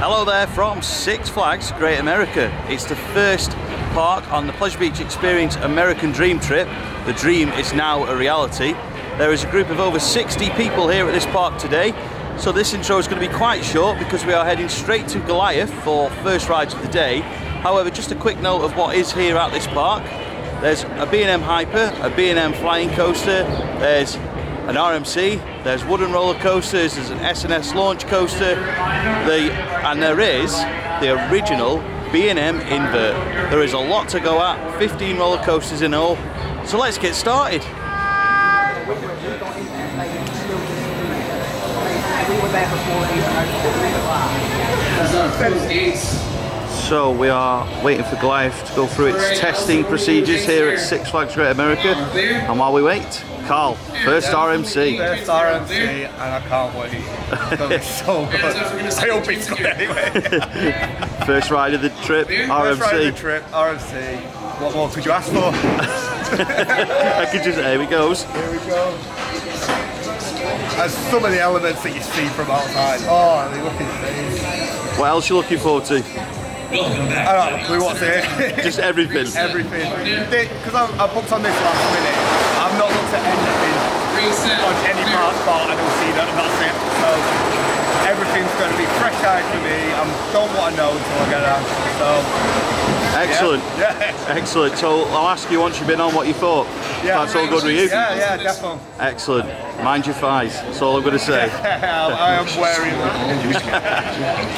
Hello there from Six Flags Great America. It's the first park on the Pleasure Beach Experience American Dream Trip. The dream is now a reality. There is a group of over 60 people here at this park today. So this intro is going to be quite short because we are heading straight to Goliath for first rides of the day. However, just a quick note of what is here at this park. There's a B&M Hyper, a B&M Flying Coaster, there's an RMC, there's wooden roller coasters, there's an S&S launch coaster, and there is the original B&M invert. There is a lot to go at, 15 roller coasters in all, so let's get started. So we are waiting for Goliath to go through its testing procedures here at Six Flags Great America, and while we wait, Carl, first RMC. First RMC, and I can't wait. It's going to be so good. I hope it's good anyway. First ride of the trip, RMC. First ride of the trip, RMC. What more could you ask for? I could just, here we goes. Here we go. And some of the elements that you see from outside, oh, they look insane. What else are you looking forward to? I don't have a clue what's here. Just everything. Everything. Because I booked on this last minute, I've not looked at anything on any part spot. I don't see that, and that's it. So everything's going to be fresh eyes for me. I don't want to know until I get out. So excellent. Yeah. Excellent. So I'll ask you once you've been on what you thought. Yeah. That's all good with you? Yeah, definitely. Excellent. Mind your thighs. That's all I'm going to say. I am wearing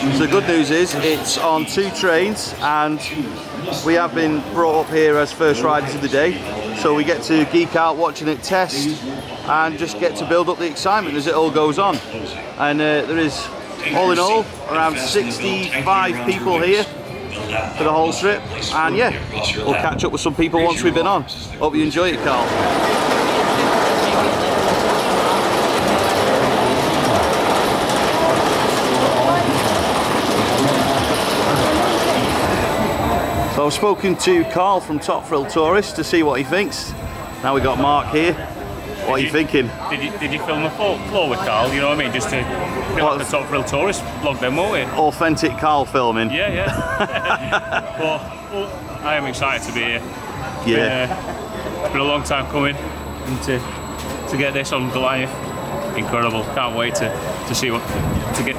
them. So the good news is it's on 2 trains, and we have been brought up here as first riders of the day. So we get to geek out watching it test and just get to build up the excitement as it all goes on. And there is, all in all, around 65 people here for the whole trip, and yeah, we'll catch up with some people once we've been on. Hope you enjoy it, Carl. So I've spoken to Carl from Top Thrill Tourist to see what he thinks. Now we got Mark here. What are you thinking? Did you film the floor with Carl? You know what I mean? Just to like the Top Thrill Tourist vlog them, won't it? Authentic Carl filming. Yeah. Well, I am excited to be here. Yeah. It's been a long time coming, and to get this on Goliath, incredible. Can't wait to see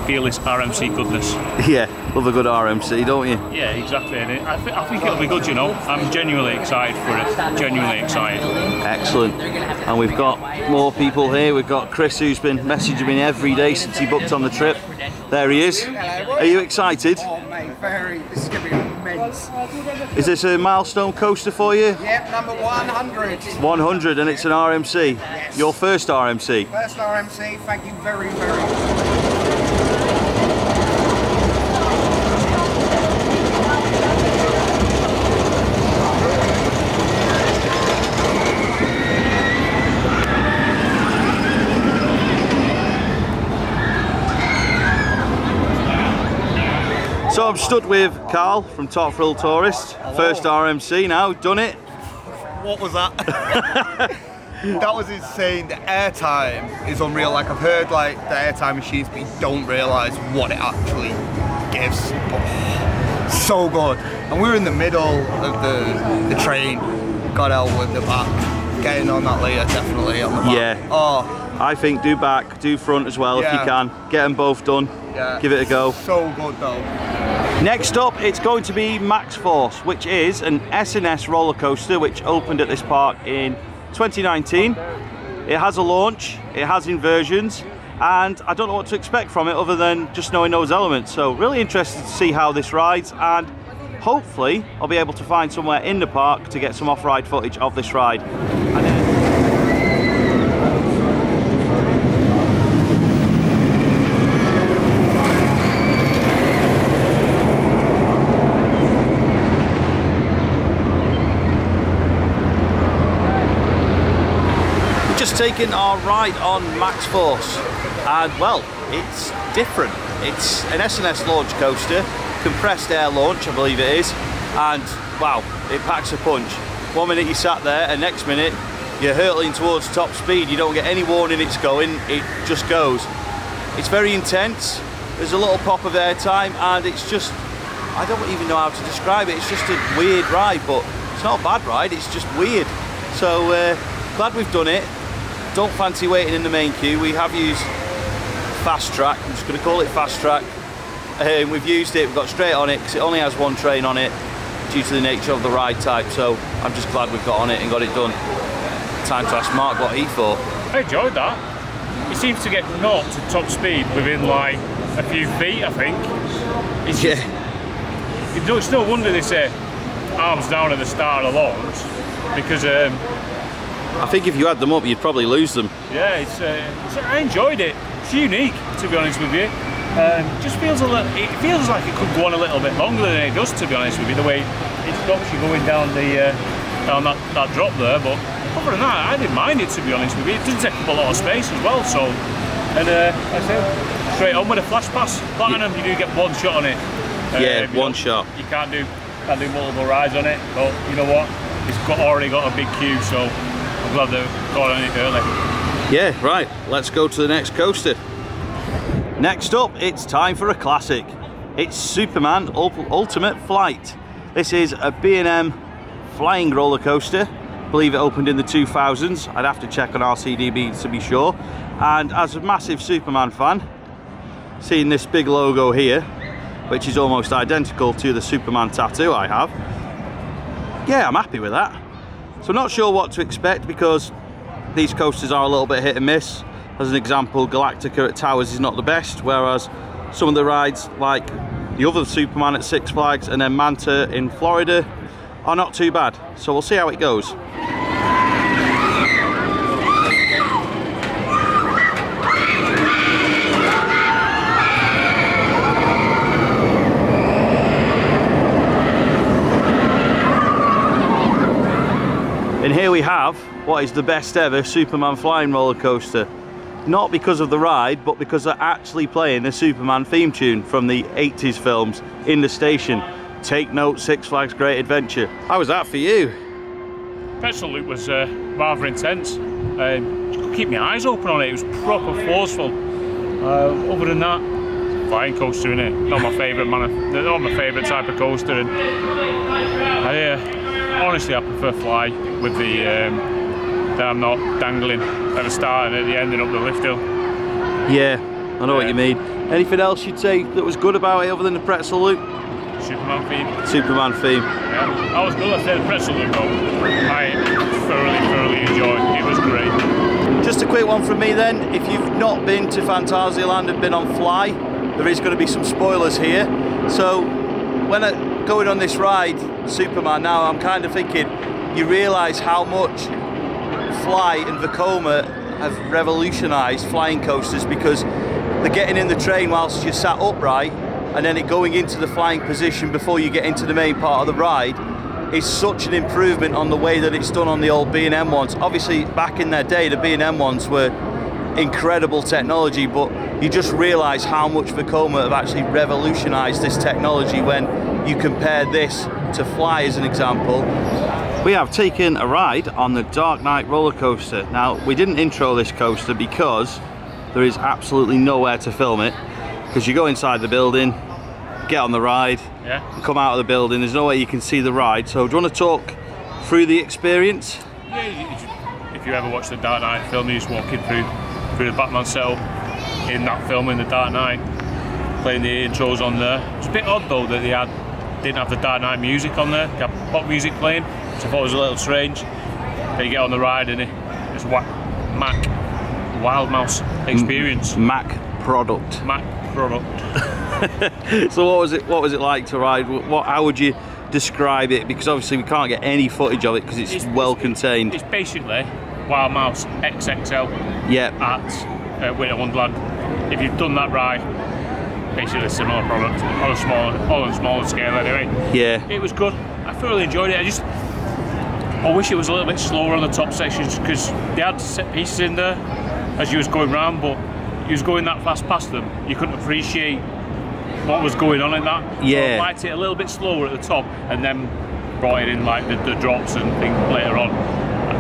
feel this RMC goodness. Yeah, love a good RMC, don't you? Yeah, exactly. And I think it'll be good, you know. I'm genuinely excited for it. Genuinely excited. Excellent. And we've got more people here. We've got Chris, who's been messaging me every day since he booked on the trip. There he is. Are you excited? Oh mate, very. This is going to be immense. Is this a milestone coaster for you? Yep, number 100. 100, and it's an RMC. Yes. Your first RMC. First RMC. Thank you very much. So I'm stood with Carl from Top Thrill Tourist. Hello. First RMC now, done it. What was that? That was insane. The airtime is unreal. Like, I've heard like the airtime machines, but you don't realise what it actually gives. But, so good. And we were in the middle of the train. Got out with the back. Getting on that later, definitely on the back. Yeah. Oh. I think do back, do front as well if you can. Get them both done. Yeah. Give it a go. So good though. Next up, it's going to be Max Force, which is an S&S roller coaster which opened at this park in 2019. It has a launch, it has inversions, and I don't know what to expect from it other than just knowing those elements. So really interested to see how this rides, and hopefully I'll be able to find somewhere in the park to get some off-ride footage of this ride. Just taken our ride on Max Force, and well, it's different. It's an S&S launch coaster, compressed air launch I believe it is, and wow, it packs a punch. One minute you sat there and next minute you're hurtling towards top speed. You don't get any warning it's going, it just goes. It's very intense, there's a little pop of airtime, and it's just, I don't even know how to describe it. It's just a weird ride, but it's not a bad ride, it's just weird. So glad we've done it. Don't fancy waiting in the main queue. We have used fast track, I'm just going to call it fast track. We've used it, we've got straight on it because it only has one train on it due to the nature of the ride type, so I'm just glad we've got on it and got it done. Time to ask Mark what he thought. I enjoyed that. It seems to get 0 to top speed within like a few feet, I think. It's just, it's no wonder they say arms down at the start of the launch, because I think if you had them up, you'd probably lose them. yeah, I enjoyed it. It's unique, to be honest with you. Just feels a little. It feels like it could go on a little bit longer than it does, to be honest with you. The way it stops you going down down that drop there, but other than that, I didn't mind it, to be honest with you. It doesn't take up a lot of space as well, so. And I said, straight on with a flash pass. Platinum, you do get one shot on it. Yeah, one shot. You can't do multiple rides on it, but you know what? It's already got a big queue, so I'm glad they got on it early. Yeah, right, let's go to the next coaster. Next up, it's time for a classic. It's Superman Ultimate Flight. This is a B&M flying roller coaster. I believe it opened in the 2000s. I'd have to check on RCDB to be sure. And as a massive Superman fan, seeing this big logo here, which is almost identical to the Superman tattoo I have, yeah, I'm happy with that. So I'm not sure what to expect because these coasters are a little bit hit and miss. As an example, Galactica at Towers is not the best, whereas some of the rides like the other Superman at Six Flags and then Manta in Florida are not too bad. So we'll see how it goes. And here we have what is the best ever Superman flying roller coaster. Not because of the ride, but because they're actually playing the Superman theme tune from the 80s films in the station. Take note, Six Flags Great Adventure. How was that for you? Petrol loop was rather intense. Just could keep my eyes open on it. It was proper forceful. Other than that, flying coaster, innit? Not my favourite not my favourite type of coaster. And honestly, I prefer fly with the that I'm not dangling at the start and at the end and up the lift hill. Yeah, I know what you mean. Anything else you'd say that was good about it other than the pretzel loop? Superman theme. Superman theme. Yeah, that was good. I said the pretzel loop though. I thoroughly enjoyed it. It was great. Just a quick one from me then. If you've not been to Phantasialand and been on Fly, there is going to be some spoilers here. So when going on this ride, Superman, now I'm kind of thinking, you realise how much Fly and Vekoma have revolutionised flying coasters, because they're getting in the train whilst you're sat upright and then it going into the flying position before you get into the main part of the ride is such an improvement on the way that it's done on the old B&M ones. Obviously back in their day the B&M ones were incredible technology, but you just realise how much Vekoma have actually revolutionised this technology when you compare this to Fly as an example. We have taken a ride on the Dark Knight roller coaster. Now, we didn't intro this coaster because there is absolutely nowhere to film it, because you go inside the building, get on the ride, and come out of the building, there's no way you can see the ride. So do you want to talk through the experience? Yeah, if you ever watch the Dark Knight film, you just walk in through the Batman setup in that film, in the Dark Knight, playing the intros on there. It's a bit odd though that they didn't have the Dark Knight music on there, they had pop music playing, which I thought was a little strange. Then you get on the ride and it's Mac Wild Mouse experience. Mac product. Mac product. So what was it like to ride? How would you describe it? Because obviously we can't get any footage of it because it's well contained. It's basically Wild Mouse XXL at Winter Wonderland. If you've done that ride, basically a similar product on a smaller scale anyway. Yeah. It was good. I thoroughly enjoyed it. I wish it was a little bit slower on the top sections, because they had set pieces in there as you was going round, but you was going that fast past them, you couldn't appreciate what was going on in that. Yeah. So I liked it a little bit slower at the top and then brought it in like the drops and things later on.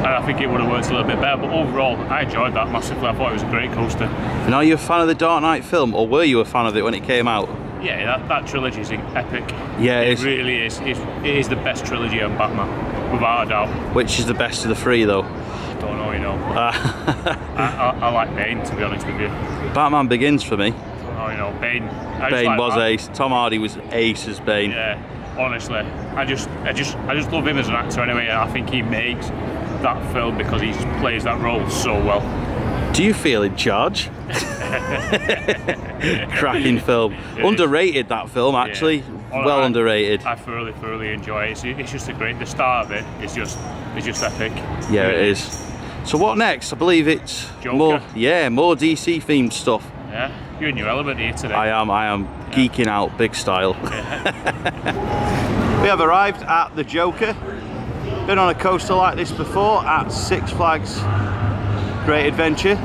and I think it would have worked a little bit better, but overall I enjoyed that massively. I thought it was a great coaster. And are you a fan of the Dark Knight film, or were you a fan of it when it came out? Yeah, that trilogy is epic. Yeah, it really is. It is the best trilogy of Batman, without a doubt. Which is the best of the three, though? I don't know, you know. I like Bane, to be honest with you. Batman Begins for me. Oh, you know, Bane. Bane was ace. Tom Hardy was ace as Bane. Yeah, honestly, I just love him as an actor anyway. I think he makes that film because he just plays that role so well. Do you feel in charge? Cracking film. Underrated, that film, actually. Yeah. Well underrated. I thoroughly enjoy it. It's just a great. The start of it is just epic. Yeah, it is. So what next? I believe it's Joker. more DC themed stuff. Yeah, you're in your element here today. I am geeking out big style. Yeah. We have arrived at the Joker. Been on a coaster like this before at Six Flags Great Adventure.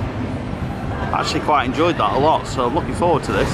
Actually quite enjoyed that a lot, so I'm looking forward to this.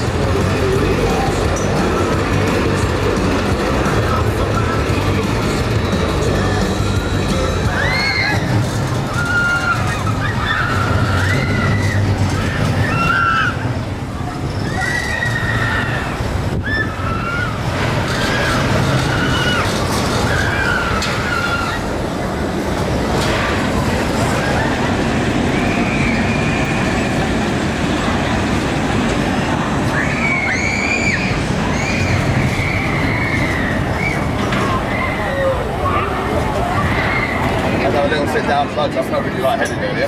That's not really light headed earlier.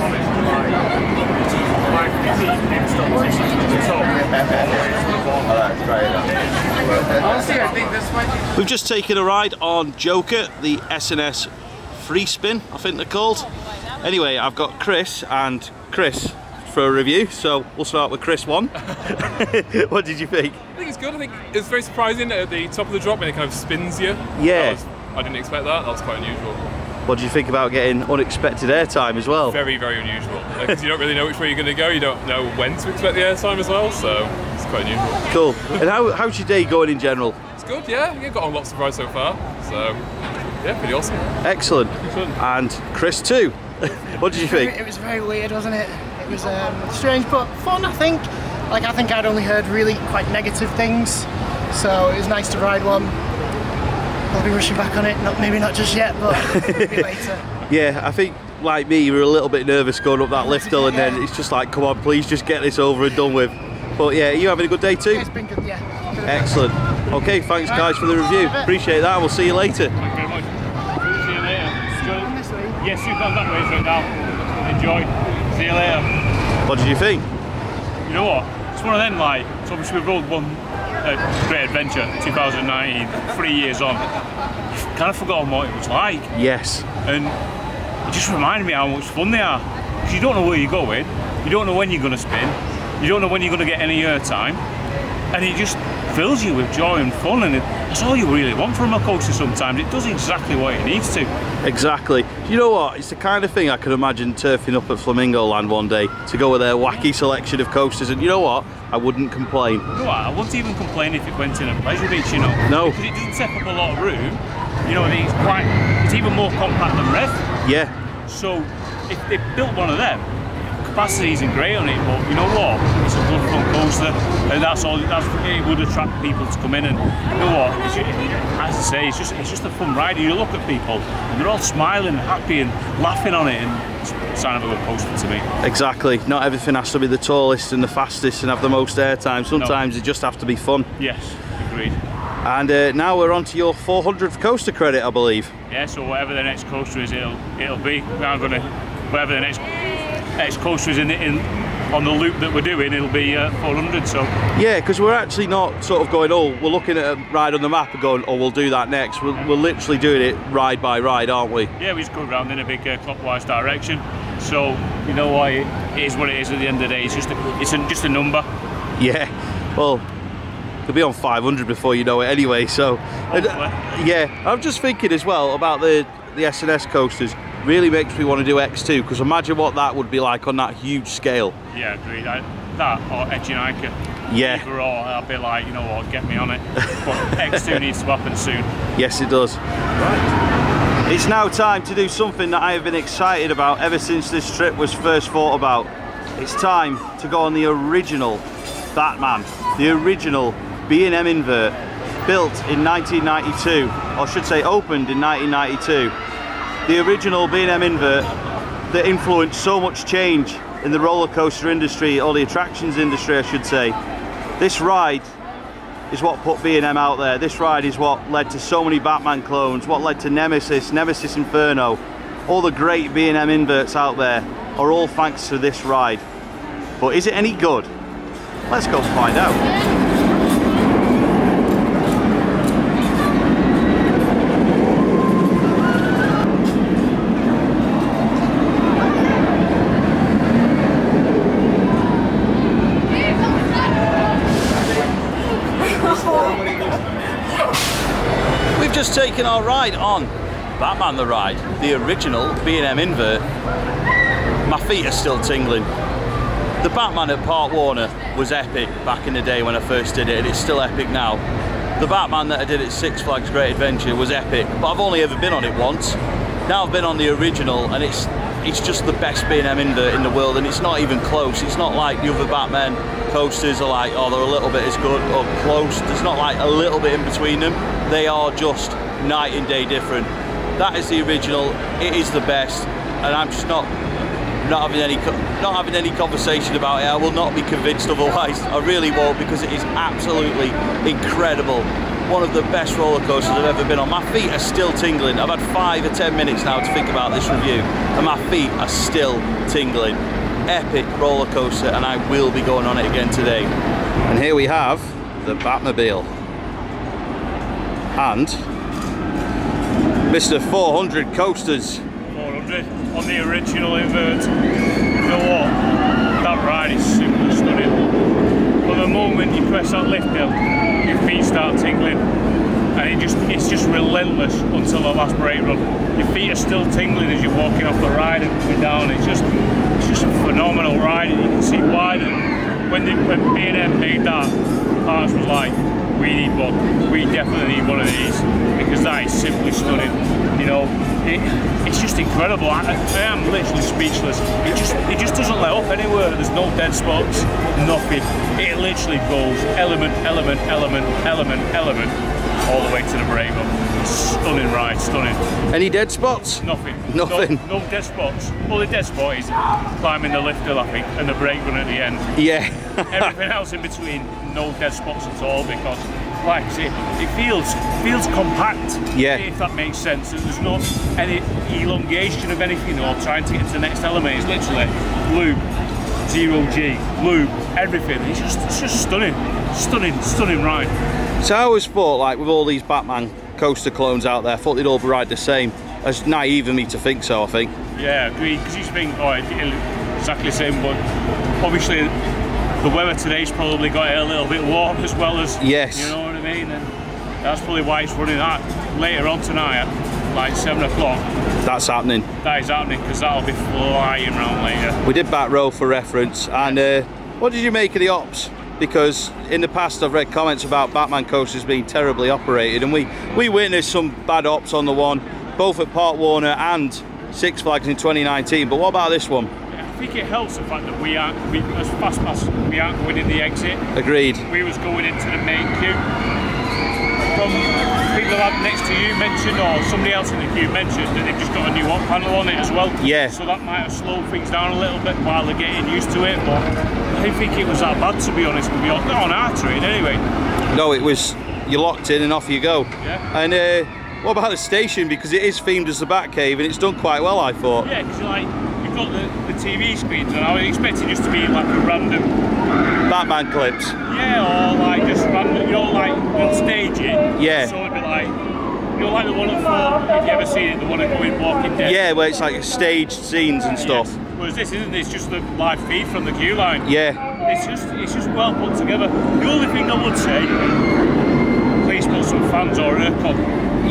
Honestly, I think this might be... We've just taken a ride on Joker, the S&S free spin, I think they're called. Anyway, I've got Chris for a review, so we'll start with Chris 1. What did you think? I think it's good. I think it's very surprising at the top of the drop when it kind of spins you. Yeah. I didn't expect that. That was quite unusual. What do you think about getting unexpected airtime as well? Very, very unusual. Because you don't really know which way you're going to go. You don't know when to expect the airtime as well, so it's quite unusual. Cool. And how's your day going in general? It's good, yeah. I've got on lots of rides so far, so yeah, pretty awesome. Excellent. And Chris too. What did you think? It was very weird, wasn't it? It was strange but fun, I think. Like, I think I'd only heard really quite negative things, so it was nice to ride one. I'll be rushing back on it, maybe not just yet, but maybe later. Yeah, I think, like me, you were a little bit nervous going up that lift hill, and then it's just like, come on, please just get this over and done with. But yeah, are you having a good day too? Yeah, it's been good, yeah. Excellent. Okay, thanks guys for the review. Appreciate that, we'll see you later. Thank you very much. See you later. Yes, you've gone that way right now. Enjoy. See you later. What did you think? You know what? It's one of them, like, so obviously we rode one Great Adventure 2019, 3 years on. You've kind of forgotten what it was like. Yes. And it just reminded me how much fun they are. Because you don't know where you're going, you don't know when you're going to spin, you don't know when you're going to get any airtime, and it just fills you with joy and fun, and that's all you really want from a coaster sometimes. It does exactly what it needs to. Exactly. You know what? It's the kind of thing I could imagine turfing up at Flamingo Land one day to go with their wacky selection of coasters, and you know what? I wouldn't complain. You know what? I wouldn't even complain if it went in a pleasure beach, you know. No. Because it doesn't take up a lot of room. You know, it's even more compact than Rev. Yeah. So if they built one of them, capacity isn't great on it, but you know what? It's a good fun coaster, and it would attract people to come in. And you know what? As I say, it's just a fun ride. You look at people, and they're all smiling, and happy, and laughing on it, and it's a sign of a good coaster to me. Exactly. Not everything has to be the tallest and the fastest and have the most airtime. Sometimes it just has to be fun. Yes, agreed. And now we're on to your 400th coaster credit, I believe. Yeah. So whatever the next coaster is, it'll be. I'm gonna whatever the next coaster is on the loop that we're doing, it'll be 400. So yeah, because we're actually not sort of going, oh, we're looking at a ride on the map and going, oh, we'll do that next. We're literally doing it ride by ride, aren't we? Yeah, we just go around in a big clockwise direction. So you know what, it is what it is at the end of the day. It's just a number. Yeah. Well, they'll be on 500 before you know it anyway. So yeah, I'm just thinking as well about the S&S coasters. Really makes me want to do X2, because imagine what that would be like on that huge scale. Yeah, agreed. That or Edge and Ica. Yeah. Either or, I'll be like, you know what, get me on it. But X2 needs to happen soon. Yes, it does. Right. It's now time to do something that I have been excited about ever since this trip was first thought about. It's time to go on the original Batman, the original B&M invert, built in 1992, or I should say opened in 1992. The original B&M invert that influenced so much change in the roller coaster industry, or the attractions industry I should say. This ride is what put B&M out there. This ride is what led to so many Batman clones, what led to Nemesis, Nemesis Inferno. All the great B&M inverts out there are all thanks to this ride. But is it any good? Let's go find out. We've just taken our ride on Batman the Ride, the original B&M invert. My feet are still tingling. The Batman at Park Warner was epic back in the day when I first did it, and it's still epic now. The Batman that I did at Six Flags Great Adventure was epic, but I've only ever been on it once. Now I've been on the original, and it's just the best B&M invert in the world, and it's not even close. It's not like the other Batman coasters are like, oh, they're a little bit as good or close. There's not like a little bit in between them. They are just night and day different. That is the original. It is the best, and I'm just not having any conversation about it. I will not be convinced otherwise. I really won't, because it is absolutely incredible. One of the best roller coasters I've ever been on. My feet are still tingling. I've had 5 or 10 minutes now to think about this review, and my feet are still tingling. Epic roller coaster, and I will be going on it again today. And here we have the Batmobile and Mr. 400 Coasters. 400 on the original invert. You know what? That ride is super stunning. From the moment you press that lift bell, your feet start tingling, and it's just relentless until the last brake run. Your feet are still tingling as you're walking off the ride and coming down. It's just a phenomenal ride, and you can see why when B&M made that, parts was like, we need one. We definitely need one of these, because that is simply stunning. You know, it's just incredible. I am literally speechless. It just doesn't let up anywhere. There's no dead spots, nothing. It literally goes element, element, element, element, element, all the way to the brake run. Stunning ride, stunning. Any dead spots? Nothing. Nothing. No dead spots. Well, the dead spot is climbing the lift hill, I think, and the brake run at the end. Yeah. Everything else in between, no dead spots at all, because, like I say, it feels compact. Yeah. If that makes sense. There's not any elongation of anything or trying to get to the next element. It's literally loop, 0G, loop, everything. It's just stunning. Stunning ride. So I always thought, like, with all these Batman coaster clones out there, I thought they'd all ride the same. It's naive of me to think so, I think. Yeah, agreed, because you think, oh, it'll exactly the same, but obviously the weather today's probably got it a little bit warm as well as, yes, you know what I mean, and that's probably why it's running that later on tonight at like 7 o'clock. That's happening. That is happening, because that'll be flying round later. We did back row for reference, and what did you make of the ops? Because in the past I've read comments about Batman coasters being terribly operated, and we witnessed some bad ops on the one, both at Park Warner and Six Flags in 2019, but what about this one? I think it helps the fact that we aren't going in the exit. Agreed. We was going into the main queue. From people next to you mentioned, or somebody else in the queue mentioned, that they've just got a new op panel on it as well. Yeah. So that might have slowed things down a little bit while they're getting used to it, but I didn't think it was that bad, to be honest with you. Not on our train anyway. No, it was, you're locked in and off you go. Yeah. And what about the station? Because it is themed as the Batcave, and it's done quite well, I thought. Yeah, because like, you've got the TV screens, and I was expecting just to be like a random Batman clips. Yeah, or like just random, you know, like they'll stage it. Yeah. So it'd be like, you know, like the one at if you ever seen it, the one at Going Walking Dead. Yeah, where it's like staged scenes and stuff. Yes. Whereas this isn't, it's just the live feed from the queue line. Yeah. It's just well put together. The only thing I would say, please put some fans or aircon.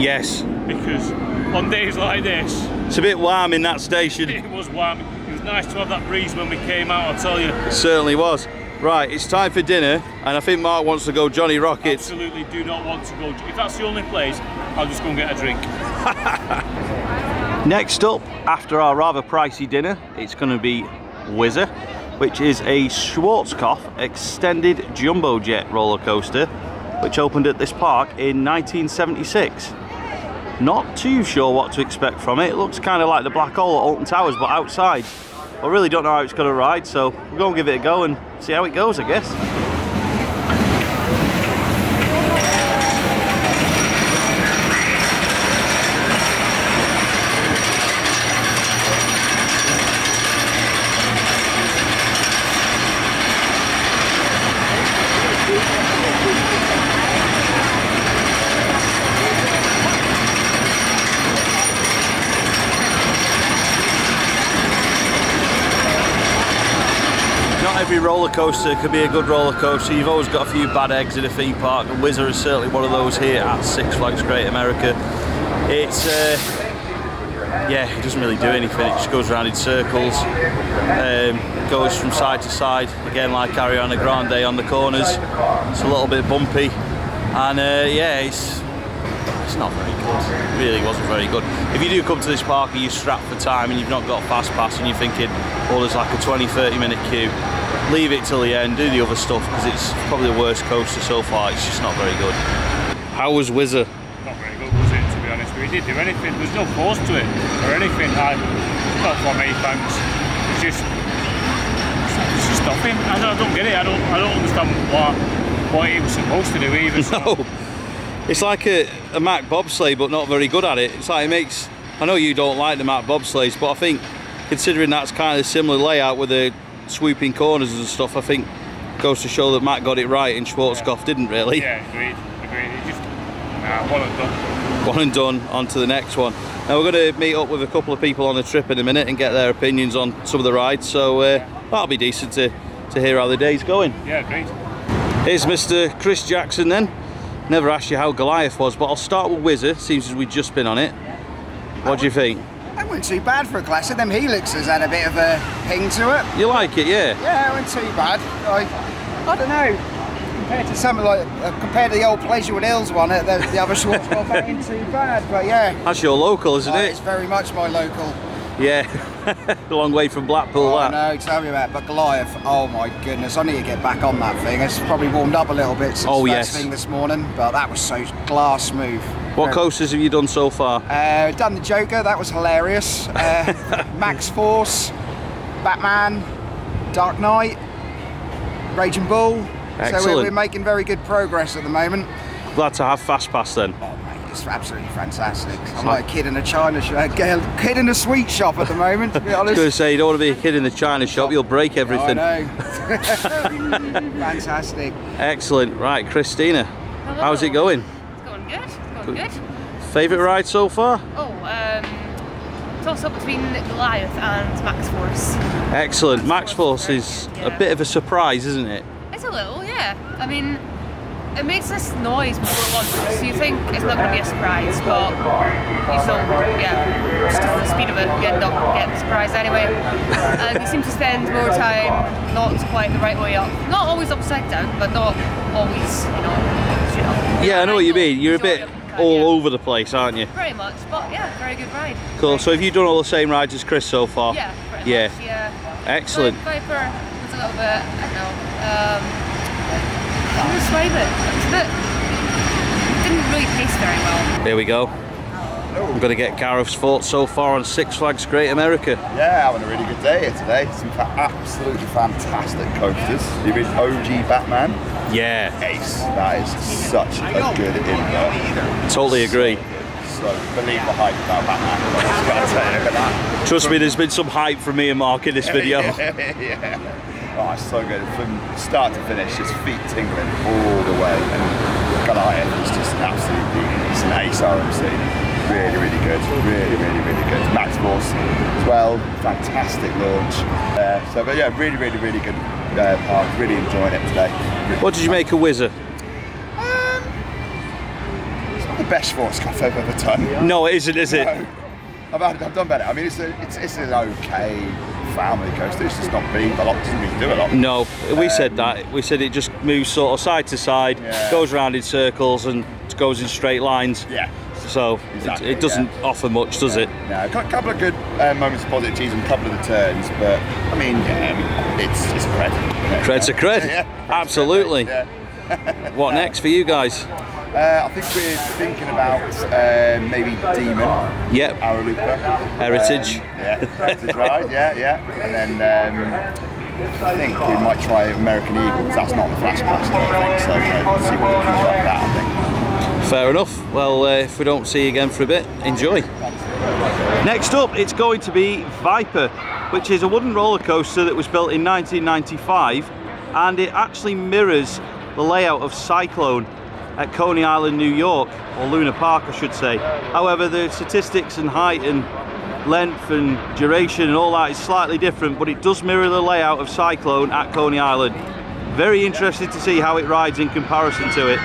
Yes. Because on days like this, it's a bit warm in that station. It was warm. It was nice to have that breeze when we came out, I'll tell you. It certainly was. Right, it's time for dinner, and I think Mark wants to go Johnny Rockets. Absolutely do not want to go. If that's the only place, I'll just go and get a drink. Next up, after our rather pricey dinner, it's going to be Whizzer, which is a Schwarzkopf extended jumbo jet roller coaster, which opened at this park in 1976. Not too sure what to expect from it. It looks kind of like the Black Hole at Alton Towers, but outside. I really don't know how it's going to ride, so we'll go and give it a go and see how it goes, I guess. Every roller coaster could be a good roller coaster. You've always got a few bad eggs in a theme park, and Whizzer is certainly one of those here at Six Flags Great America. It's yeah, it doesn't really do anything. It just goes around in circles, goes from side to side, again like Ariana Grande on the corners. It's a little bit bumpy, and yeah, it's not very good. It really wasn't very good. If you do come to this park and you're strapped for time and you've not got a fast pass and you're thinking, oh, there's like a 20-30 minute queue, leave it till the end, do the other stuff, because it's probably the worst coaster so far. It's just not very good. How was Whizzer? Not very good, was it, to be honest? We didn't do anything. There was no force to it or anything. Not for me, thanks. It's just nothing. I don't get it. I don't understand what it was supposed to do either. So. No. It's like a Mack bobsleigh, but not very good at it. It's like it makes. I know you don't like the Mack bobsleighs, but I think considering that's kind of a similar layout with the swooping corners and stuff, I think goes to show that Mack got it right and Schwarzkopf didn't really. Yeah, agreed. It just one and done. One and done. On to the next one. Now we're going to meet up with a couple of people on the trip in a minute and get their opinions on some of the rides. So that'll be decent to hear how the day's going. Yeah, great. Here's Mr. Chris Jackson then. Never asked you how Goliath was, but I'll start with Whizzer, seems as we've just been on it. What do you think? That wasn't too bad for a classic. Them helixes had a bit of a ping to it. You like it, yeah? Yeah, it wasn't too bad. I don't know. Compared to something like, compared to the old Pleasurewood Hills one, the other Schwarzkopf ain't too bad, but yeah. That's your local, isn't it? It's very much my local. Yeah, a long way from Blackpool, that. I know, tell me about it. But Goliath, oh my goodness, I need to get back on that thing. It's probably warmed up a little bit since the first thing this morning, but that was so glass smooth. What coasters have you done so far? Done the Joker, that was hilarious. Max Force, Batman, Dark Knight, Raging Bull. Excellent. So we're making very good progress at the moment. Glad to have Fast Pass then. Oh mate, it's absolutely fantastic. I'm like a kid in a China shop, kid in a sweet shop at the moment, to be honest. I was going to say, you don't want to be a kid in the China shop, you'll break everything. I know. Fantastic. Excellent. Right, Christina, hello. How's it going? It's going good. It's going good. Favourite ride so far? Oh, toss up between Goliath and Max Force. Excellent. Max Force is a bit of a surprise, isn't it? It's a little, yeah. I mean, it makes this noise before it launches, so you think it's not going to be a surprise, but you still, yeah, just at the speed of it, you end up getting the surprise anyway. And you seem to spend more time not quite the right way up. Not always upside down, but not always, you know. Yeah, I know what you mean. You're a bit all over the place, aren't you? Pretty much, but yeah, very good ride. Cool. So have you done all the same rides as Chris so far? Yeah, pretty much, yeah. Excellent. Viper was a little bit, I don't know, how to describe it? It didn't really taste very well. Here we go. I'm going to get Gareth's thoughts so far on Six Flags Great America. Yeah, having a really good day here today. Some absolutely fantastic coasters. The OG Batman. Yeah. Ace. That is such a good invert. Totally agree. So believe the hype about Batman. I've got to say, look at that. Trust me, there's been some hype from me and Mark in this video. Yeah. Oh, it's so good. From start to finish, just feet tingling all the way. And Goliath is just absolutely, it's an ace RMC. Really, really good. Really, really, really good. Max Force as well. Fantastic launch. So, but yeah, really, really, really good park. Really enjoying it today. What did you make of Whizzer? It's not the best Schwarzkopf I've ever done. No, it isn't, is it? No. I've done better. I mean, it's an okay family coaster. It's just not big. A lot doesn't really do a lot. No, we said that. We said it just moves sort of side to side, goes round in circles and goes in straight lines. Yeah. so Exactly, it doesn't offer much, does it? Yeah, a couple of good moments of positivity and a couple of the turns, but I mean, it's cred. Cred's a cred. Yeah. Absolutely. Yeah. What next for you guys? I think we're thinking about maybe Demon. Yep. Our Lupa. Heritage. Yeah, Heritage ride, yeah. And then I think we might try American Eagles. That's not the flash pass, I think, so see what we can do like that, I think. Fair enough. Well, if we don't see you again for a bit, enjoy. Next up, it's going to be Viper, which is a wooden roller coaster that was built in 1995, and it actually mirrors the layout of Cyclone at Coney Island, New York, or Luna Park, I should say. However, the statistics and height and length and duration and all that is slightly different, but it does mirror the layout of Cyclone at Coney Island. Very interested to see how it rides in comparison to it.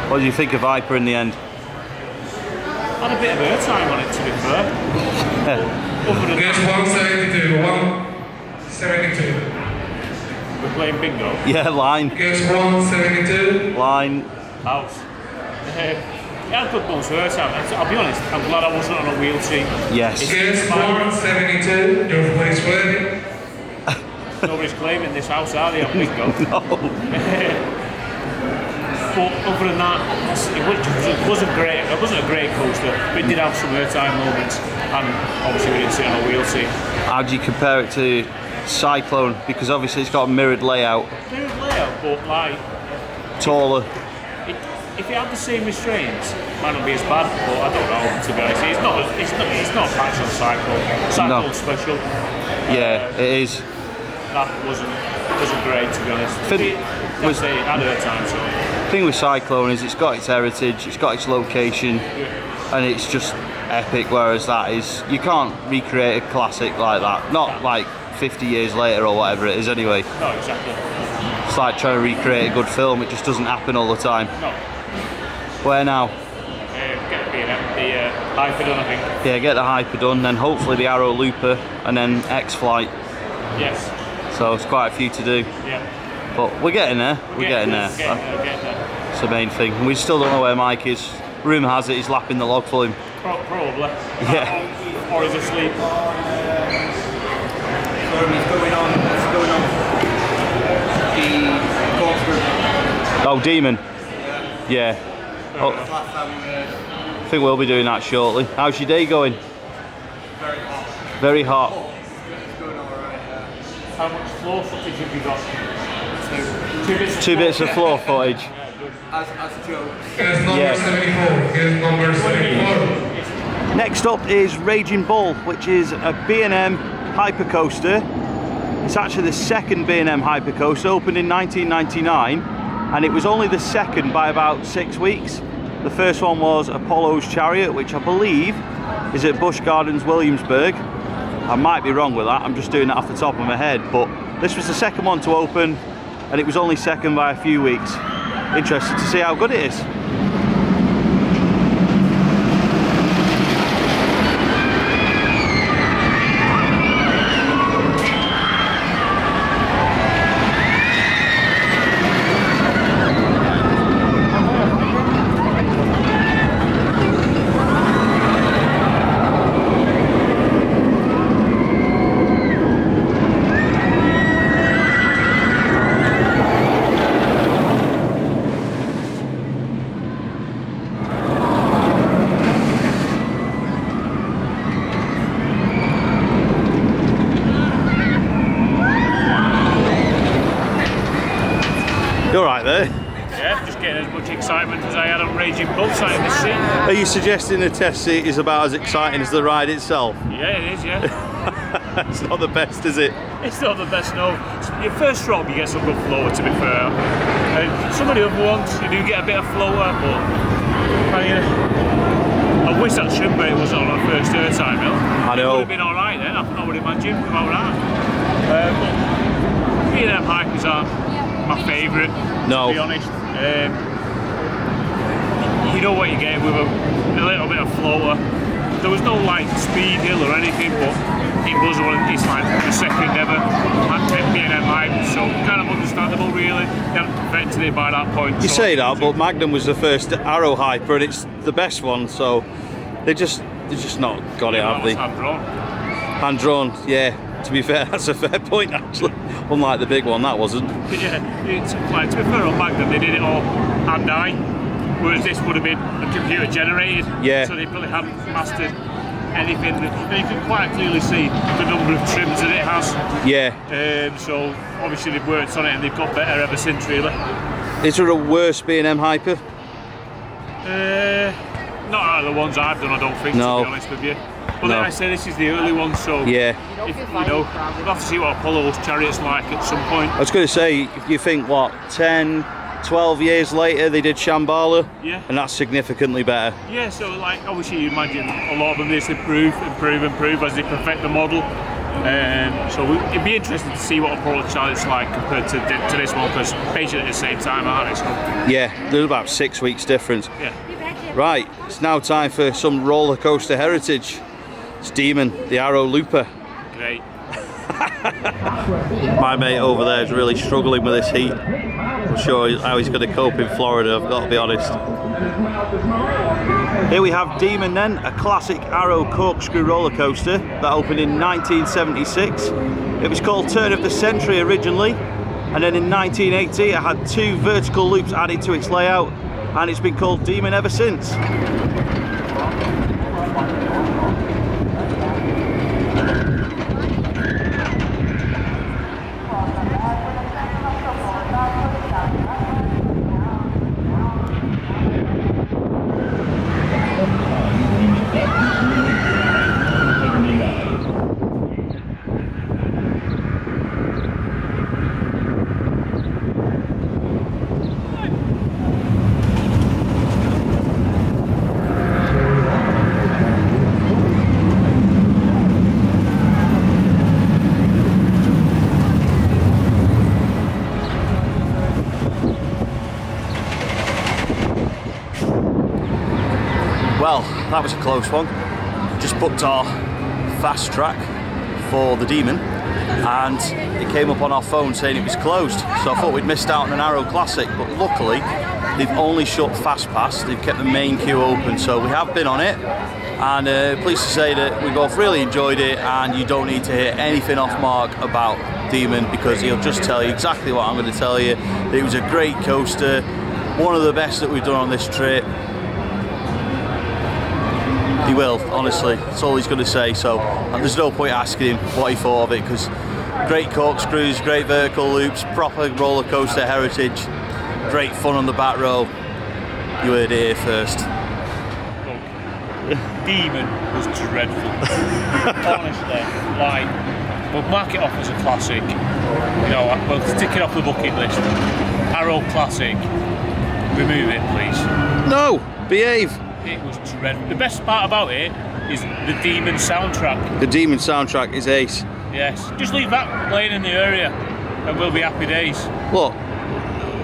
What do you think of Viper in the end? Had a bit of airtime on it, to be fair. There's 172, 172. We're playing bingo. Yeah, line. Guess 172. Line. House. It had a good bunch of airtime. I'll be honest, I'm glad I wasn't on a wheel seat. Yes. Guess 172. Nobody's claiming. Nobody's claiming this house, are they, on bingo? No. But other than that, it wasn't great. It wasn't a great coaster, but it did have some airtime moments, and obviously we didn't sit on a wheel seat. How do you compare it to Cyclone? Because obviously it's got a mirrored layout. Mirrored layout, but like taller. If it had the same restraints, it might not be as bad. But I don't know, to be honest. It's not a patch on Cyclone. Cyclone's special. Yeah, it is. That wasn't great, to be honest. It had airtime, so. The thing with Cyclone is it's got its heritage, it's got its location, and it's just epic, whereas that is, you can't recreate a classic like that, not like 50 years later or whatever it is anyway. No, exactly. It's like trying to recreate a good film, it just doesn't happen all the time. No. Where now? Get the Hyper done, I think. Yeah, get the Hyper done, then hopefully the Arrow Looper, and then X-Flight. Yes. So it's quite a few to do. Yeah. But we're getting there. We're getting there. It's the main thing. And we still don't know where Mike is. Rumour has it he's lapping the log for him. Probably. Yeah. Or he's asleep. What's going on? The Oh, Demon. Yeah. Oh, I think we'll be doing that shortly. How's your day going? Very hot. Very hot. It's going alright, yeah. How much floor footage have you got? Two bits of floor footage. As a joke. Guess number 74. Guess number 74. Next up is Raging Bull, which is a B&M hypercoaster. It's actually the second B&M hypercoaster, opened in 1999, and it was only the second by about 6 weeks. The first one was Apollo's Chariot, which I believe is at Busch Gardens, Williamsburg. I might be wrong with that, I'm just doing that off the top of my head, but this was the second one to open, and it was only second by a few weeks. Interested to see how good it is. right there. Yeah, just getting as much excitement as I had on Raging Bull sat in this seat. Are you suggesting the test seat is about as exciting as the ride itself? Yeah, it is, yeah. It's not the best, is it? It's not the best, no. Your first drop, you get some good flow, to be fair. And some of the other ones, you do get a bit of flower, but I wish that trim brake wasn't on our first airtime hill. I know. It would have been alright then, I would imagine, without that. But me and them Hypers are my favourite, to be honest. You know what you get with a little bit of floater. There was no like speed hill or anything, but it was it's like the second ever B&M hype, so kind of understandable really. They hadn't perfected it by that point. You say that, but Magnum was the first Arrow hyper and it's the best one, so they just not got it, have they? Hand drawn. Hand drawn, yeah. To be fair, that's a fair point actually. Unlike the big one, that wasn't. But yeah, it's like, to be fair on Magnum, they did it all hand eye, whereas this would have been a computer generated. Yeah. So they probably haven't mastered anything. And you can quite clearly see the number of trims that it has. Yeah. So obviously they've worked on it and they've got better ever since really. Is there a worse B&M hyper? Not out of the ones I've done, I don't think, no. To be honest with you. But then I say this is the early one, so yeah. If, you know, we'll have to see what Apollo's Chariot's like at some point. I was going to say, if you think, what, 10, 12 years later they did Shambhala, yeah. And that's significantly better. Yeah, so like obviously you imagine a lot of them just improve as they perfect the model. So it'd be interesting to see what Apollo Chariot's like compared to this one, because basically at the same time, aren't they? So. Yeah, there's about 6 weeks difference. Yeah. Right, it's now time for some roller coaster heritage. It's Demon, the Arrow Looper. Great. My mate over there is really struggling with this heat. I'm sure how he's going to cope in Florida, I've got to be honest. Here we have Demon then, a classic Arrow corkscrew roller coaster that opened in 1976. It was called Turn of the Century originally, and then in 1980 it had 2 vertical loops added to its layout, and it's been called Demon ever since. Well, that was a close one. Just booked our fast track for the Demon and it came up on our phone saying it was closed. So I thought we'd missed out on an Arrow Classic, but luckily they've only shut Fast Pass. They've kept the main queue open, so we have been on it. And pleased to say that we both really enjoyed it, and you don't need to hear anything off Mark about Demon because he'll just tell you exactly what I'm going to tell you. That it was a great coaster, one of the best that we've done on this trip. He will, honestly, that's all he's going to say, so there's no point asking him what he thought of it, because great corkscrews, great vertical loops, proper roller coaster heritage, great fun on the back row. You heard it here first. Demon was dreadful. Honestly, like, we'll mark it off as a classic. You know, we'll tick it off the bucket list. Arrow Classic. Remove it, please. No, behave. It was dreadful. The best part about it is the Demon soundtrack. The Demon soundtrack is ace. Yes, just leave that playing in the area and we'll be happy days. Look,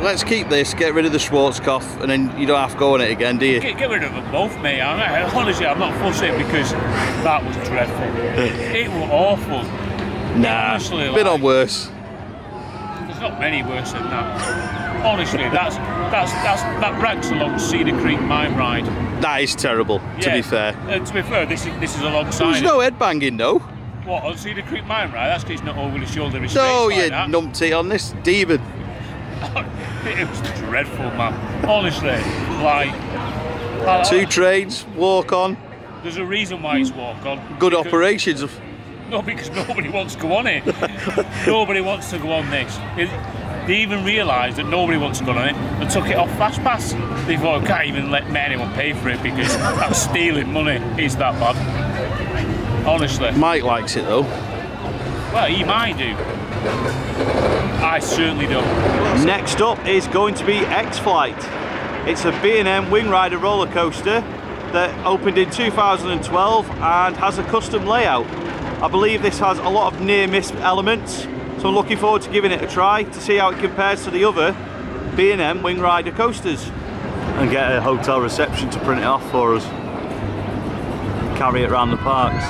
let's keep this, get rid of the Schwarzkopf, and then you don't have to go on it again, do you? Get rid of them both, mate. Honestly, I'm not fussing because that was dreadful. It was awful. Nah, honestly, been on worse. There's not many worse than that. Honestly, that ranks along Cedar Creek Mine Ride. That is terrible, to be fair. To be fair, this is alongside. There's no headbanging, though. What, on Cedar Creek Mine Ride? That's because it's not over the shoulder restraints. No, like you that. numpty on this Demon. It was dreadful, man. Honestly, like 2 trains, walk on. There's a reason why it's walk on. Good operations. No, because nobody wants to go on it. Nobody wants to go on this. They even realised that nobody wants to go on it and took it off Fast Pass. They thought, I can't even let anyone pay for it because that's stealing money. It's that bad. Honestly. Mike likes it though. Well, he might do. I certainly don't. Next up is going to be X-Flight. It's a B&M Wing Rider roller coaster that opened in 2012 and has a custom layout. I believe this has a lot of near-miss elements, so I'm looking forward to giving it a try to see how it compares to the other B&M Wing Rider coasters. And get a hotel reception to print it off for us. Carry it around the parks.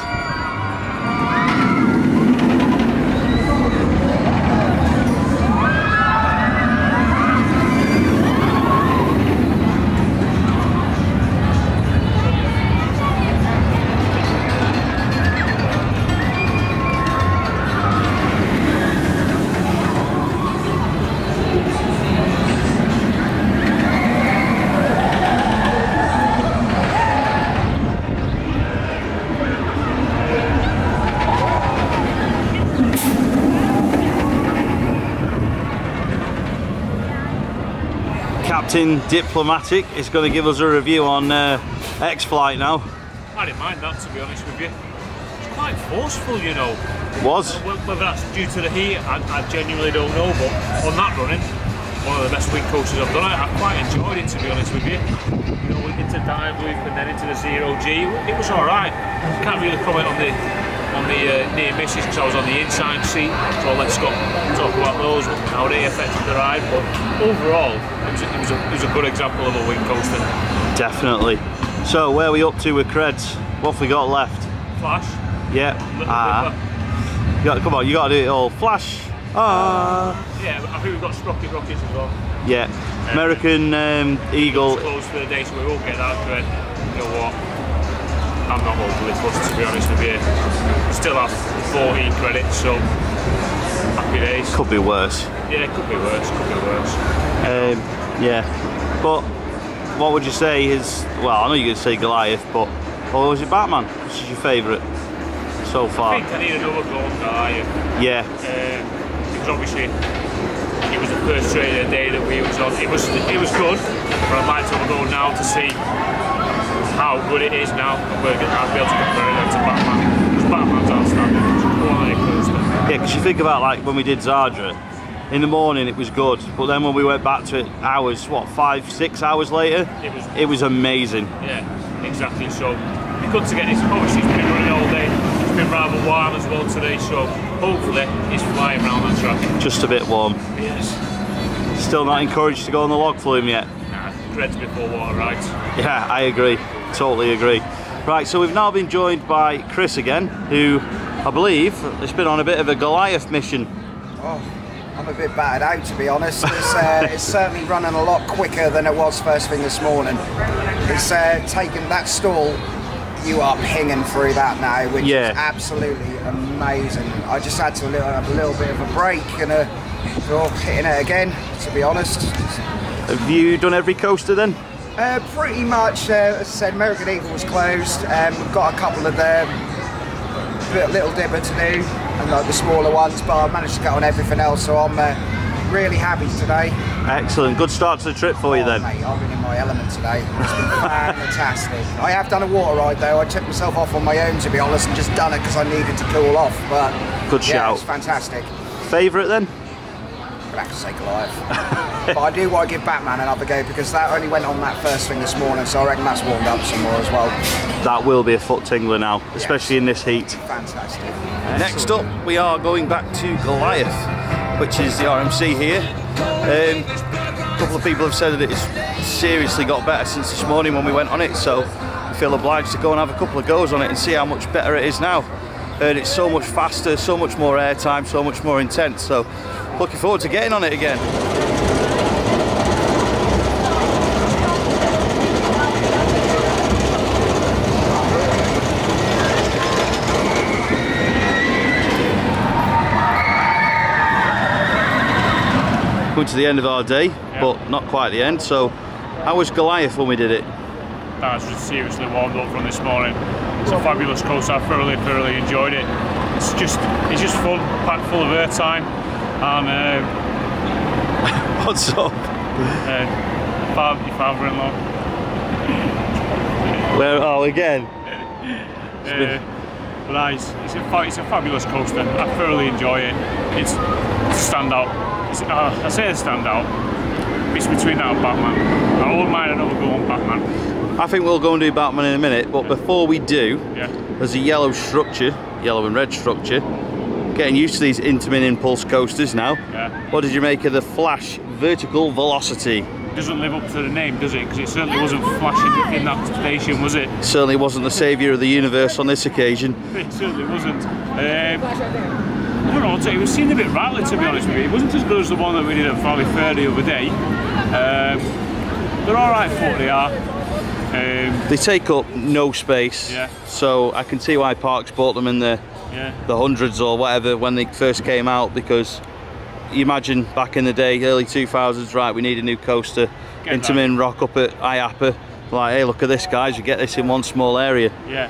Captain Diplomatic is going to give us a review on X-Flight now. I didn't mind that, to be honest with you. It's quite forceful, you know. Was? Whether that's due to the heat, I genuinely don't know, but on that running, one of the best wing coasters I've done, I quite enjoyed it, to be honest with you. You know, into dive loop and then into the 0G, it was alright. Can't really comment on the near misses because I was on the inside seat, so let's talk about those, how they affected the ride, but overall it was a good example of a wing coaster. Definitely. So where are we up to with creds? What have we got left? Flash. Yeah. Come on, you got to do it all. Flash. Yeah, I think we've got Sprocket Rockets as well. Yeah. American Eagle. It's close for the day, so we won't get that cred. You know what? I'm not overly fussed, to be honest with you. Still have 14 credits, so happy days. Could be worse. Yeah, it could be worse, could be worse. Yeah, but what would you say is, well, I know you're going to say Goliath, but, or was it Batman? Which is your favourite so far? I think I need another go on Goliath. Yeah. Because obviously, it was the first training day that we was on. It was good, but I'd like to have a go now to see how good it is now, and I'll be able to compare it to Batman. Because Batman's outstanding. It's a quality coaster. Yeah, because you think about like when we did Zadra, in the morning it was good, but then when we went back to it hours, what, 5-6 hours later, it was amazing. Yeah, exactly. So it's good to get this. Obviously, it's been running all day. It's been rather warm as well today, so hopefully it's flying around that track. Just a bit warm. Yes. Still not encouraged to go on the log flume yet. Nah, creds before water rides. Yeah, I agree. Totally agree. Right, so we've now been joined by Chris again, who I believe has been on a bit of a Goliath mission. Oh, I'm a bit battered out, to be honest. It's certainly running a lot quicker than it was first thing this morning. It's taken that stall, you are pinging through that now, which is absolutely amazing. I just had to have a little bit of a break and hitting it again, to be honest. Have you done every coaster then? Pretty much. As I said, American Eagle was closed. We've got a couple of them, Little Dipper to do, and like the smaller ones, but I managed to get on everything else, so I'm really happy today. Excellent. Good start to the trip for you then. Mate, I've been in my element today. It's been fantastic. I have done a water ride though. I took myself off on my own, to be honest, and just done it because I needed to cool off. But good shout. It's fantastic. Favourite then? I'd have to say Goliath. But I do want to give Batman another go because that only went on that first thing this morning, so I reckon that's warmed up some more as well. That will be a foot tingler now, especially in this heat. Fantastic. Next up, we are going back to Goliath, which is the RMC here. A couple of people have said that it's seriously got better since this morning when we went on it, so we feel obliged to go and have a couple of goes on it and see how much better it is now. It's so much faster, so much more airtime, so much more intense, so looking forward to getting on it again. Coming to the end of our day, but not quite the end, so how was Goliath when we did it? That was seriously warmed up from this morning. It's a fabulous coaster. I thoroughly enjoyed it. It's just fun, packed full of airtime, and What's up? Your father-in-law. Where? Oh, again. Nice. It's a fabulous coaster. I thoroughly enjoy it. It's a standout. I say a standout. It's between that and Batman. I wouldn't mind another go on Batman. I think we'll go and do Batman in a minute, but before we do, there's a yellow structure, yellow and red structure. Getting used to these Intamin impulse coasters now. Yeah. What did you make of the Flash Vertical Velocity? Doesn't live up to the name, does it? Because it certainly wasn't flashing in that station, was it? Certainly wasn't the saviour of the universe on this occasion. It certainly wasn't. I don't know, it seemed a bit rattling, to be honest with you. It wasn't as good as the one that we did at Valley Fair the other day. They're alright for what they are. They take up no space, so I can see why Parks bought them in the hundreds or whatever when they first came out, because you imagine back in the day, early 2000s, right, we need a new coaster. Intamin rock up at IAPA, like, hey, look at this, guys, you get this in one small area. Yeah,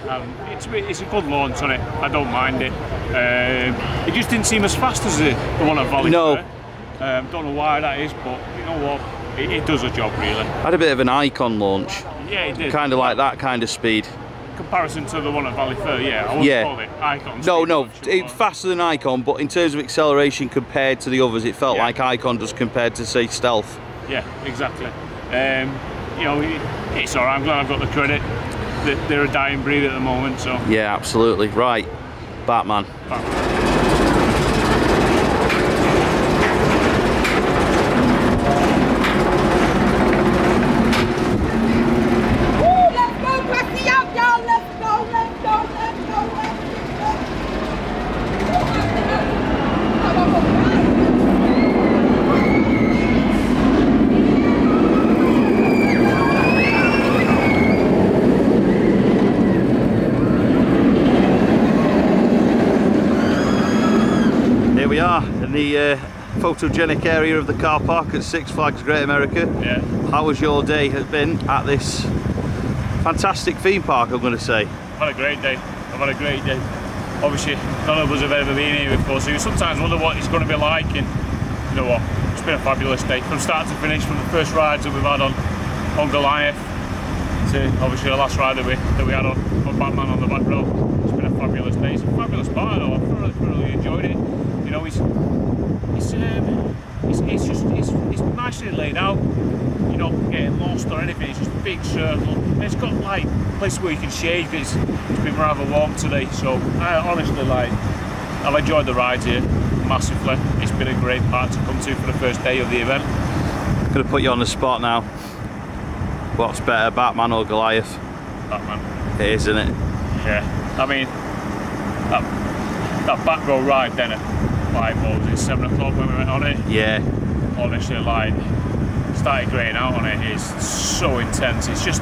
it's a good launch on it. I don't mind it. It just didn't seem as fast as the one at Valley Fair. Don't know why that is, but you know what, it does a job really. Had a bit of an Icon launch. Yeah, it did. Kind of like that kind of speed. Comparison to the one at Valley Fair, I wouldn't call it Icon. No, it's faster than Icon, but in terms of acceleration compared to the others, it felt like Icon does compared to, say, Stealth. Yeah, exactly. You know, it's alright. I'm glad I've got the credit. They're a dying breed at the moment, so. Yeah, absolutely. Right, Batman. We are in the photogenic area of the car park at Six Flags Great America. Yeah. How was your day has been at this fantastic theme park, I'm going to say? I've had a great day. I've had a great day. Obviously, none of us have ever been here before, so you sometimes wonder what it's going to be like, and you know what, it's been a fabulous day. From start to finish, from the first rides that we've had on Goliath to obviously the last ride that we had on Batman on the back row. It's been a fabulous day. It's a fabulous park though. I've thoroughly enjoyed it. You know, it's nicely laid out. You're not getting lost or anything. It's just a big circle. And it's got like places where you can shave. It's been rather warm today, so I honestly I've enjoyed the rides here massively. It's been a great park to come to for the first day of the event. I'm going to put you on the spot now. What's better, Batman or Goliath? Batman. It is, isn't it? Yeah. I mean, that back row ride then at like, what was it, 7 o'clock when we went on it? Yeah. Honestly, like, started graying out on it. It's so intense. There's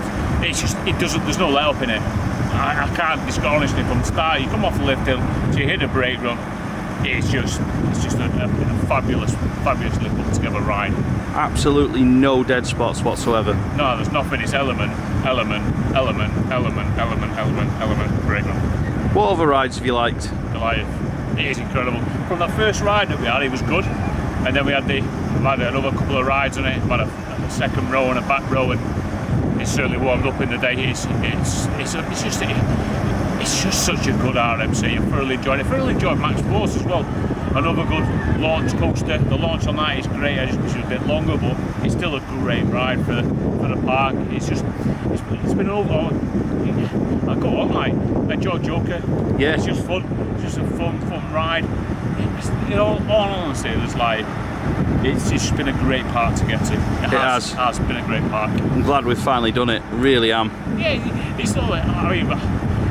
no let up in it. I can't describe, honestly, from the start, you come off the lift hill, so you hit a brake run, it's just a fabulously put together ride. Absolutely no dead spots whatsoever. No, there's nothing. It's element, brake run. What other rides have you liked? Goliath. It is incredible. From that first ride that we had, it was good, and then we had another couple of rides on it. We had a second row and a back row, and it certainly warmed up in the day. It's just such a good RMC. I thoroughly enjoyed it. I thoroughly enjoyed Max Force as well. Another good launch coaster. The launch on that is great. I just wish it was a bit longer, but it's still a great ride for the park. It's been an overall. I go on, like, I enjoy Joker. Yeah. It's just fun. It's just a fun ride. All honesty, it's just been a great park to get to. It has been a great park. I'm glad we've finally done it. Really am. Yeah, it's not. I mean,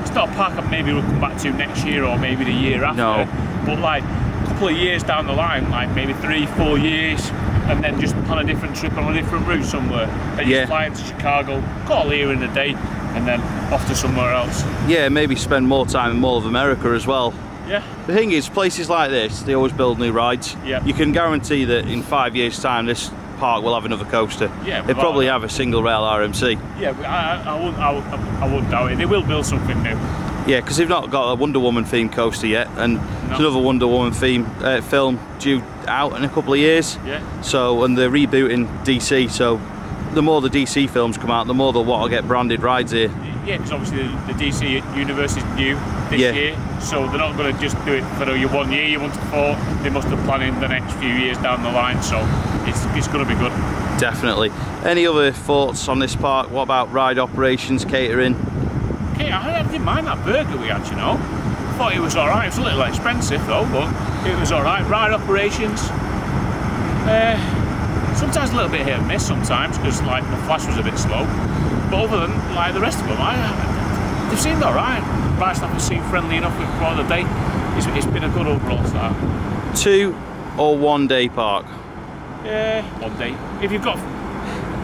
it's not a park I maybe will come back to next year or maybe the year after. No. But like a couple of years down the line, like maybe 3-4 years, and then just plan a different trip on a different route somewhere. And just fly into Chicago, call here in the day, and then off to somewhere else. Yeah, maybe spend more time in Mall of America as well. Yeah. The thing is, places like this, they always build new rides. Yeah. You can guarantee that in 5 years' time, this park will have another coaster. Yeah, they probably have a single rail RMC. Yeah, I wouldn't doubt it. They will build something new. Yeah, because they've not got a Wonder Woman themed coaster yet, and there's another Wonder Woman theme film due out in a couple of years. Yeah. So, and they're rebooting DC, so the more the DC films come out, the more they'll want to get branded rides here. Yeah, because obviously the DC universe is new this year, so they're not going to just do it for your 1 year you want it for. They must have planned the next few years down the line, so it's going to be good. Definitely. Any other thoughts on this park? What about ride operations, catering? Okay, I didn't mind that burger we had, you know. I thought it was alright. It was a little expensive though, but it was alright. Ride operations, sometimes a little bit hit and miss sometimes, because like the flash was a bit slow. But other than like the rest of them, they've seemed alright. Ride staff have seemed friendly enough throughout the day. It's been a good overall start. 2 or 1 day park? 1 day. If you've got...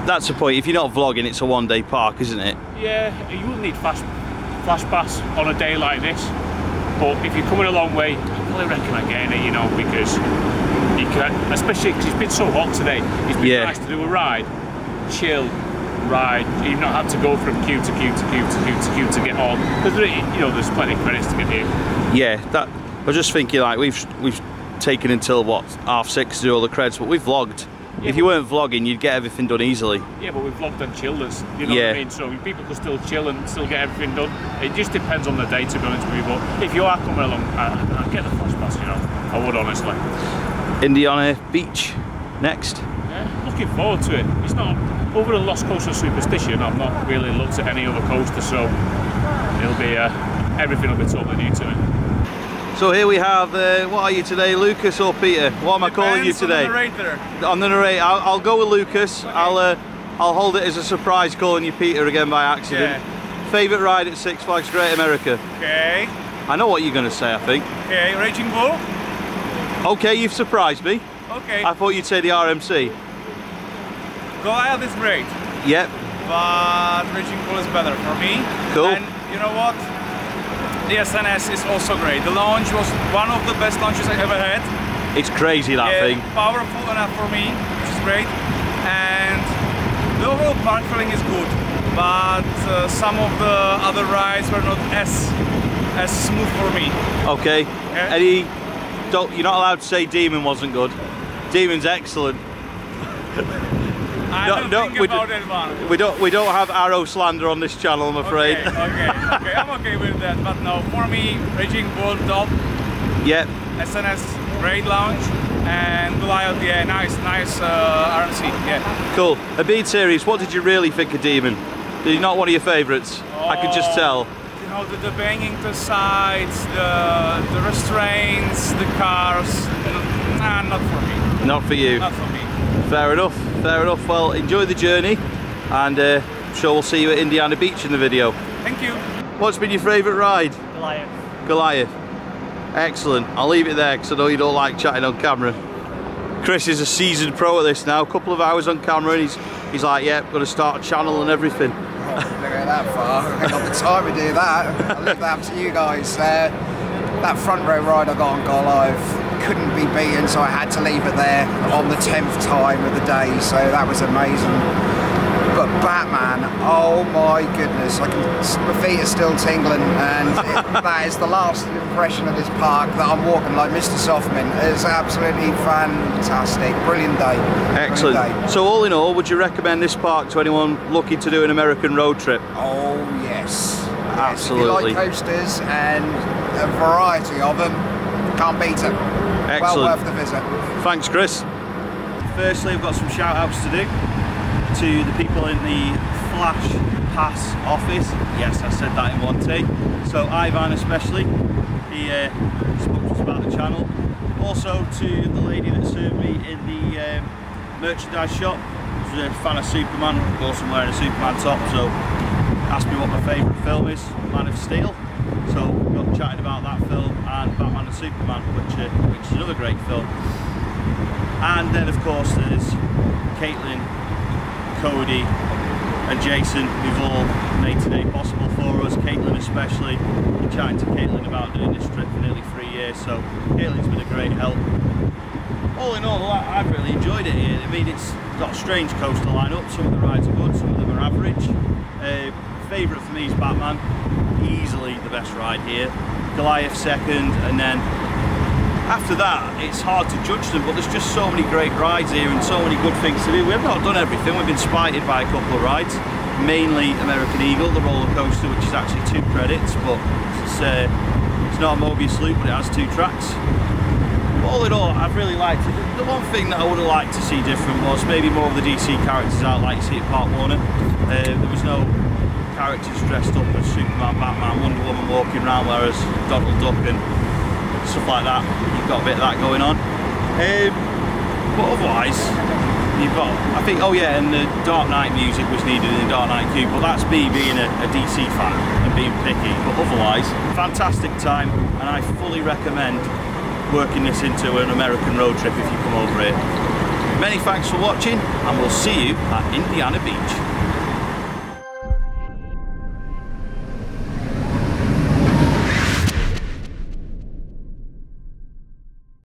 That's the point. If you're not vlogging, it's a 1 day park, isn't it? Yeah, you will need flash pass on a day like this. But if you're coming a long way, I really recommend getting it, you know, because you can, especially because it's been so hot today. It's been nice to do a ride, chill ride. You've not had to go from queue to queue to queue to queue to queue to get on. Because you know, there's plenty of credits to get here. Yeah, that. I was just thinking, like we've taken until what, 6:30 to do all the creds, but we've vlogged. Yeah, if you weren't vlogging, you'd get everything done easily. Yeah, but we've vlogged and chilled us, you know what I mean? So people can still chill and still get everything done. It just depends on the day, to be honest with you. But if you are coming along, I'd get the flash pass, you know. I would, honestly. Indiana Beach, next. Yeah, looking forward to it. It's not, other than Lost Coast of Superstition, I've not really looked at any other coaster, so it'll be, everything will be totally new to me. So here we have, what are you today, Lucas or Peter? What am I calling you today? On the narrator. On the narrator. I'll go with Lucas. Okay. I'll hold it as a surprise calling you Peter again by accident. Yeah. Favourite ride at Six Flags Great America? Okay. I know what you're going to say, I think. Okay, Raging Bull. Okay, you've surprised me. Okay. I thought you'd say the RMC. Goliath is great. Yep. But Raging Bull is better for me. Cool. And you know what? The SNS is also great. The launch was one of the best launches I ever had. It's crazy, that thing. Powerful enough for me, which is great. And the overall park feeling is good, but some of the other rides were not as smooth for me. Okay. You're not allowed to say Demon wasn't good. Demon's excellent. I don't think about that one. We don't have arrow slander on this channel, I'm afraid. Okay, okay, I'm okay with that. But no, for me, Raging Bull top. Yep. SNS great launch, and Goliath, yeah, nice RMC, yeah. Cool. A bead series. What did you really think of Demon? Did he not one of your favourites? I could just tell. You know, the banging the sides, the restraints, the cars. Nah, not for me. Not for you. Not for me. Fair enough, fair enough. Well, enjoy the journey, and I'm sure we'll see you at Indiana Beach in the video. Thank you. What's been your favourite ride? Goliath. Goliath. Excellent. I'll leave it there because I know you don't like chatting on camera. Chris is a seasoned pro at this now. A couple of hours on camera, and he's like, yeah, got to start a channel and everything. Oh, don't go that far. I haven't got the time to do that. I'll leave that up to you guys. That front row ride I got on Goliath couldn't be beaten, so I had to leave it there on the 10th time of the day, so that was amazing. But Batman, oh my goodness, my feet are still tingling, and that is the last impression of this park, that I'm walking like Mr. Softman. It's absolutely fantastic, brilliant day. Excellent. Brilliant day. So all in all, would you recommend this park to anyone looking to do an American road trip? Oh yes. Absolutely. If you like coasters and a variety of them, can't beat it. Excellent. Well worth the visit. Thanks, Chris. Firstly, we've got some shout outs to do to the people in the Flash Pass office. Yes, I said that in one take. So Ivan especially, he spoke to us about the channel. Also to the lady that served me in the merchandise shop. She was a fan of Superman. Of course, I'm wearing a Superman top, so asked me what my favourite film is, Man of Steel. So we got chatting about that film and Batman and Superman, which is another great film. And then of course there's Caitlin, Cody and Jason, who've all made today possible for us. Caitlin especially. Been chatting to Caitlin about doing this trip for nearly 3 years, so Caitlin's been a great help. all in all, I've really enjoyed it here. I mean, it's got a strange coaster lineup. Some of the rides are good, some of them are average. Favourite for me is Batman, easily the best ride here. Goliath second, and then after that, it's hard to judge them, but there's just so many great rides here and so many good things to do. We've not done everything, we've been spited by a couple of rides, mainly American Eagle, the roller coaster, which is actually 2 credits, but it's not a Mobius loop, but it has 2 tracks. All in all, I've really liked it. The one thing that I would have liked to see different was maybe more of the DC characters out like you see at Park Warner. There was no characters dressed up as Superman, Batman, Wonder Woman walking around, whereas Donald Duck and stuff like that, you've got a bit of that going on. But otherwise, you've got, I think, oh yeah, and the Dark Knight music was needed in the Dark Knight Cube, but that's me being a DC fan and being picky. But otherwise, fantastic time, and I fully recommend working this into an American road trip if you come over here. Many thanks for watching, and we'll see you at Indiana Beach.